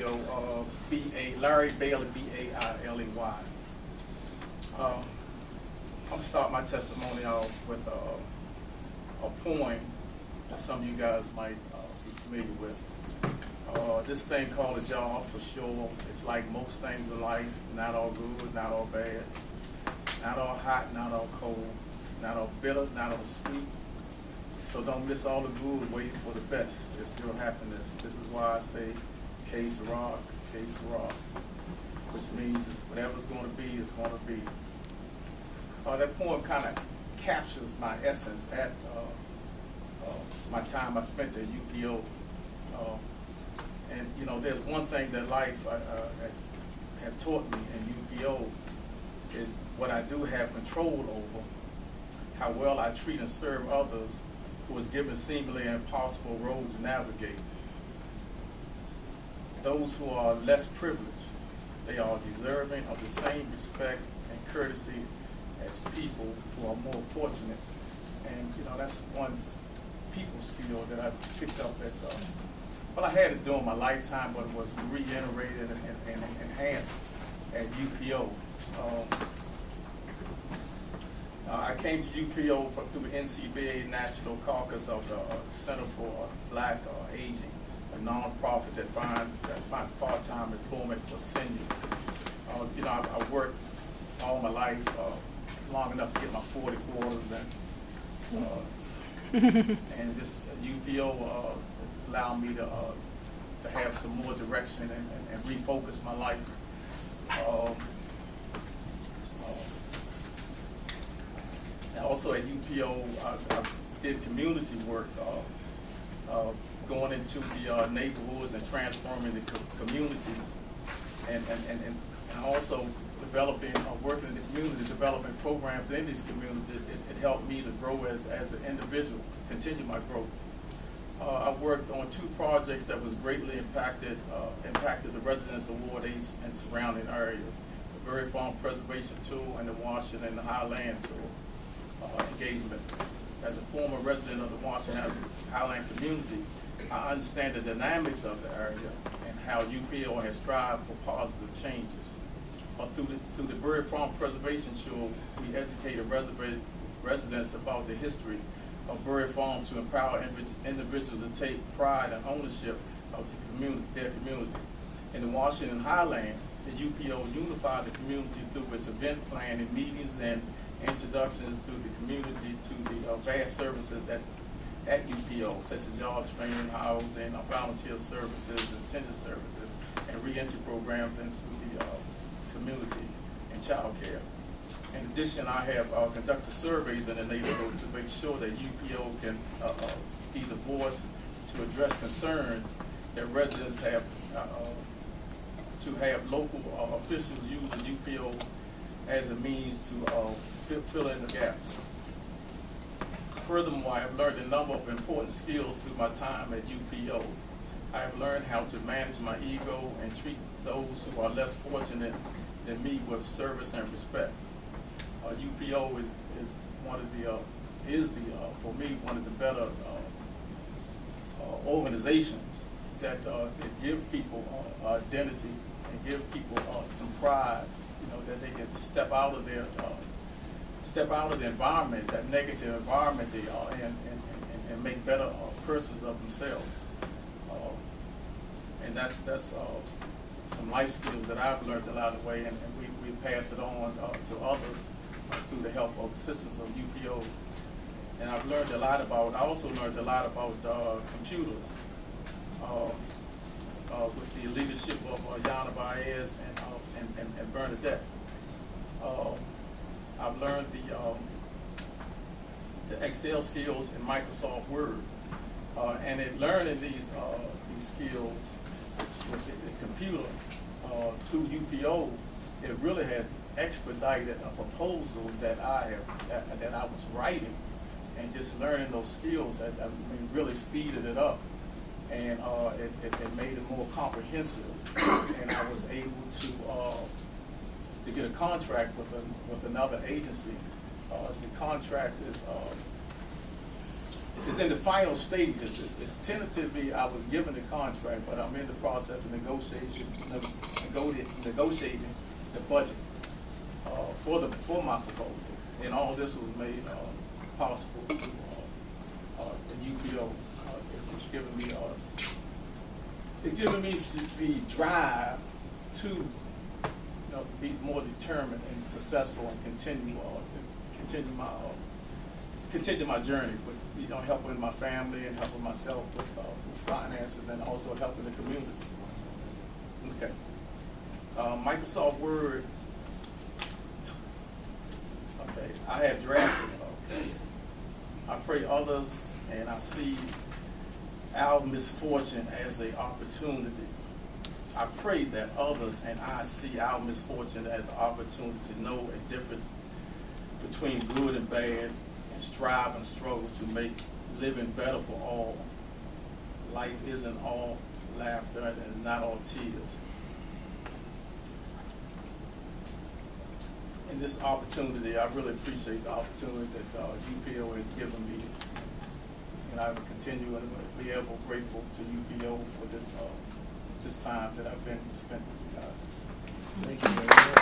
UPO, Larry Bailey, B-A-I-L-E-Y. I'm going to start my testimony off with a poem that some of you guys might be familiar with. This thing called a job, for sure. It's like most things in life, not all good, not all bad, not all hot, not all cold, not all bitter, not all sweet. So don't miss all the good waiting for the best. There's still happiness. This is why I say, que sera, which means whatever's going to be is going to be. That poem kind of captures my essence at my time I spent at UPO. And you know, there's one thing that life had taught me in UPO is what I do have control over, how well I treat and serve others who was given seemingly impossible road to navigate. Those who are less privileged, they are deserving of the same respect and courtesy as people who are more fortunate. And you know, that's one people skill that I picked up at, well, I had it during my lifetime, but it was reiterated and enhanced at UPO. I came to UPO through the NCBA National Caucus of the Center for Black Aging, a nonprofit that finds part-time employment for seniors. You know, I worked all my life long enough to get my 40 quarters, and this UPO allowed me to have some more direction and refocus my life. Also at UPO, I did community work, going into the neighborhoods and transforming the communities, and also developing, working in the community, developing programs in these communities. It helped me to grow as an individual, continue my growth. I worked on 2 projects that was greatly impacted the residents of Ward 8 and surrounding areas: the Berry Farm Preservation Tool and the Washington and the Highland Tool engagement. As a former resident of the Washington Highland community, I understand the dynamics of the area and how UPO has strived for positive changes. Through the Berry Farm Preservation Tool, we educated residents about the history of Berry Farm to empower individuals to take pride and ownership of their community. In the Washington Highland, the UPO unified the community through its event planning, meetings, and introductions to the community to the vast services at UPO, such as job training, housing, volunteer services, and senior services, and re-entry programs into the community and child care. In addition, I have conducted surveys in the neighborhood to make sure that UPO can be the voice to address concerns that residents have, to have local officials using UPO as a means to fill in the gaps. Furthermore, I have learned a number of important skills through my time at UPO. I have learned how to manage my ego and treat those who are less fortunate than me with service and respect. UPO is one of the for me, one of the better organizations that give people identity and give people some pride. You know, that they can step out of the environment, that negative environment they are in, and make better persons of themselves. And that's some life skills that I've learned along the way, and we pass it on to others through the help of assistance of UPO. And I've learned a lot about, I also learned a lot about computers with the leadership of Yana Baez and Bernadette. I've learned the Excel skills in Microsoft Word, and in learning these skills with the computer through UPO, it really has expedited a proposal that I was writing, and just learning those skills that really speeded it up, and it made it more comprehensive, and I was able to get a contract with another agency. The contract is it's in the final stages. It's tentatively, I was given the contract, but I'm in the process of negotiating the budget for my proposal. And all this was made possible through the UPO. It's given me the drive to be more determined and successful and continue my journey with helping my family and helping myself with finances and also helping the community. Okay. Microsoft Word. Okay, I have drafted. Okay. I pray others, and I see our misfortune as an opportunity. I pray that others and I see our misfortune as an opportunity to know a difference between good and bad, and strive and struggle to make living better for all. Life isn't all laughter and not all tears. In this opportunity, I really appreciate the opportunity that UPO has given me, and I will continue and be ever grateful to UPO for this time that I've been spent with you guys. Thank you very much.